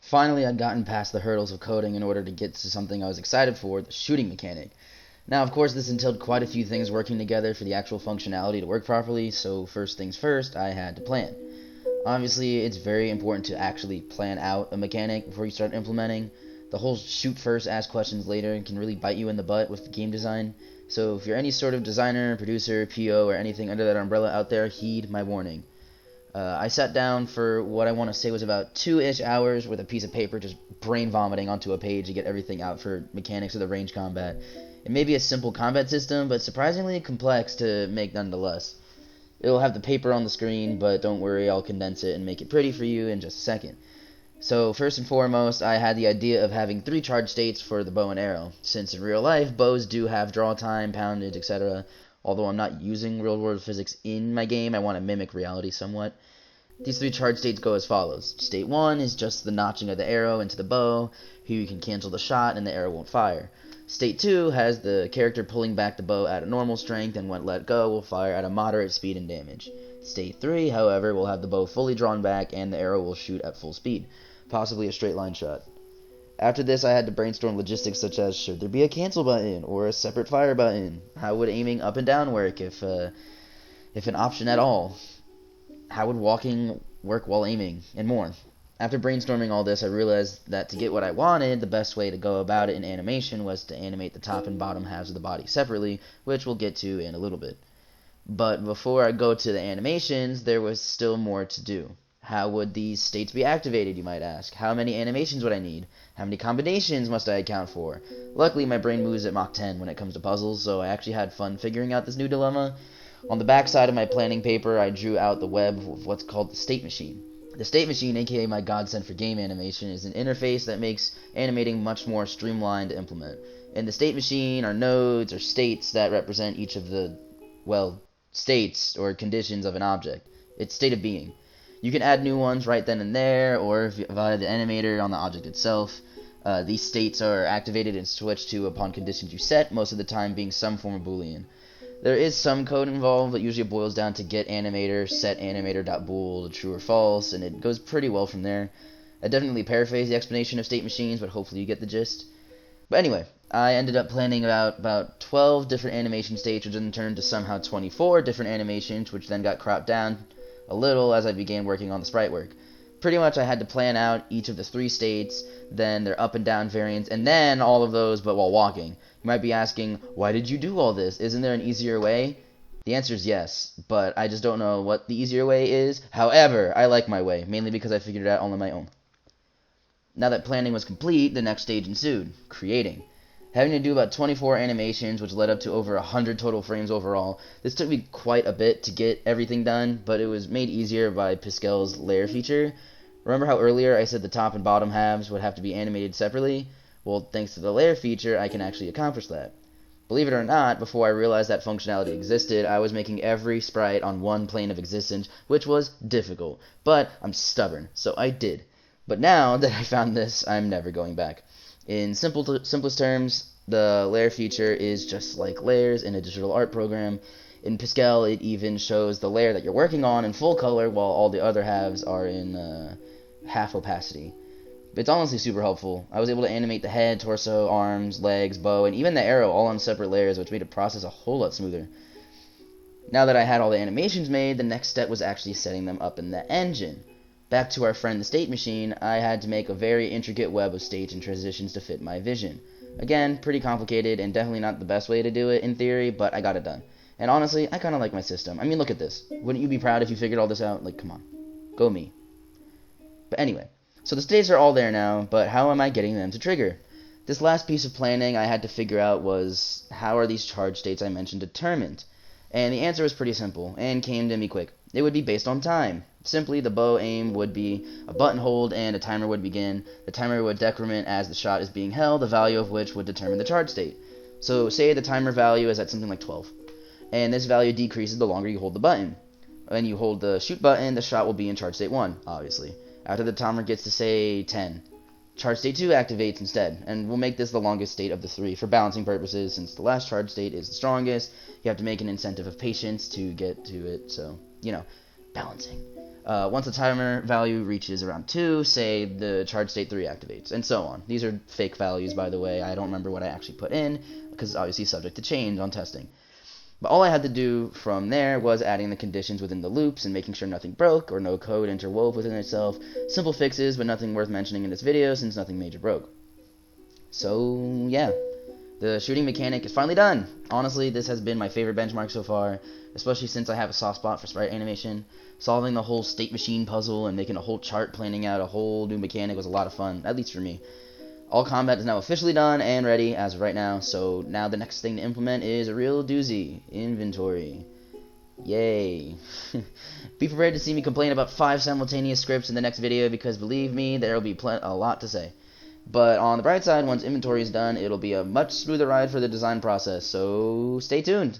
Finally, I'd gotten past the hurdles of coding in order to get to something I was excited for, the shooting mechanic. Now, of course, this entailed quite a few things working together for the actual functionality to work properly, so first things first, I had to plan. Obviously, it's very important to actually plan out a mechanic before you start implementing. The whole shoot first, ask questions later can really bite you in the butt with game design. So if you're any sort of designer, producer, PO, or anything under that umbrella out there, heed my warning. I sat down for what I want to say was about 2-ish hours with a piece of paper, just brain vomiting onto a page to get everything out for mechanics of the range combat. It may be a simple combat system, but surprisingly complex to make nonetheless. It'll have the paper on the screen, but don't worry, I'll condense it and make it pretty for you in just a second. So first and foremost, I had the idea of having 3 charge states for the bow and arrow, since in real life, bows do have draw time, poundage, etc. Although I'm not using real-world physics in my game, I want to mimic reality somewhat. These 3 charge states go as follows. State 1 is just the notching of the arrow into the bow. Here you can cancel the shot and the arrow won't fire. State 2 has the character pulling back the bow at a normal strength, and when let go will fire at a moderate speed and damage. State 3, however, will have the bow fully drawn back and the arrow will shoot at full speed, possibly a straight line shot. After this, I had to brainstorm logistics such as, should there be a cancel button or a separate fire button? How would aiming up and down work if an option at all? How would walking work while aiming? And more. After brainstorming all this, I realized that to get what I wanted, the best way to go about it in animation was to animate the top and bottom halves of the body separately, which we'll get to in a little bit. But before I go to the animations, there was still more to do. How would these states be activated, you might ask? How many animations would I need? How many combinations must I account for? Luckily, my brain moves at Mach 10 when it comes to puzzles, so I actually had fun figuring out this new dilemma. On the back side of my planning paper, I drew out the web of what's called the state machine. The state machine, aka my godsend for game animation, is an interface that makes animating much more streamlined to implement. In the state machine are nodes or states that represent each of the, well, states or conditions of an object. Its state of being. You can add new ones right then and there, or via the animator on the object itself. These states are activated and switched to upon conditions you set, most of the time being some form of Boolean. There is some code involved, but usually it boils down to get animator, set animator.bool to true or false, and it goes pretty well from there. I definitely paraphrase the explanation of state machines, but hopefully you get the gist. But anyway, I ended up planning about 12 different animation states, which then turned to somehow 24 different animations, which then got cropped down a little as I began working on the sprite work. Pretty much I had to plan out each of the 3 states, then their up and down variants, and then all of those but while walking. You might be asking, why did you do all this? Isn't there an easier way? The answer is yes, but I just don't know what the easier way is. However, I like my way, mainly because I figured it out all on my own. Now that planning was complete, the next stage ensued, creating. Having to do about 24 animations, which led up to over 100 total frames overall. This took me quite a bit to get everything done, but it was made easier by Pascal's layer feature. Remember how earlier I said the top and bottom halves would have to be animated separately? Well, thanks to the layer feature, I can actually accomplish that. Believe it or not, before I realized that functionality existed, I was making every sprite on one plane of existence, which was difficult. But I'm stubborn, so I did. But now that I found this, I'm never going back. In simplest terms, the layer feature is just like layers in a digital art program. In Pascal, it even shows the layer that you're working on in full color, while all the other halves are in half opacity. It's honestly super helpful. I was able to animate the head, torso, arms, legs, bow, and even the arrow all on separate layers, which made the process a whole lot smoother. Now that I had all the animations made, the next step was actually setting them up in the engine. Back to our friend the state machine, I had to make a very intricate web of states and transitions to fit my vision. Again, pretty complicated and definitely not the best way to do it in theory, but I got it done. And honestly, I kind of like my system. I mean, look at this. Wouldn't you be proud if you figured all this out? Like, come on. Go me. But anyway, so the states are all there now, but how am I getting them to trigger? This last piece of planning I had to figure out was, how are these charge states I mentioned determined? And the answer was pretty simple, and came to me quick. It would be based on time. Simply, the bow aim would be a button hold and a timer would begin. The timer would decrement as the shot is being held, the value of which would determine the charge state. So say the timer value is at something like 12. And this value decreases the longer you hold the button. When you hold the shoot button, the shot will be in charge state 1, obviously. After the timer gets to, say, 10, charge state 2 activates instead, and we'll make this the longest state of the 3 for balancing purposes. Since the last charge state is the strongest, you have to make an incentive of patience to get to it, so, balancing. Once the timer value reaches around 2, say the charge state 3 activates, and so on. These are fake values, by the way. I don't remember what I actually put in, because it's obviously subject to change on testing. But all I had to do from there was adding the conditions within the loops and making sure nothing broke or no code interwove within itself. Simple fixes, but nothing worth mentioning in this video since nothing major broke. So, yeah. The shooting mechanic is finally done. Honestly, this has been my favorite benchmark so far, especially since I have a soft spot for sprite animation. Solving the whole state machine puzzle and making a whole chart planning out a whole new mechanic was a lot of fun, at least for me. All combat is now officially done and ready as of right now, so now the next thing to implement is a real doozy, inventory. Yay. Be prepared to see me complain about 5 simultaneous scripts in the next video because believe me, there will be a lot to say. But on the bright side, once inventory is done, it'll be a much smoother ride for the design process, so stay tuned.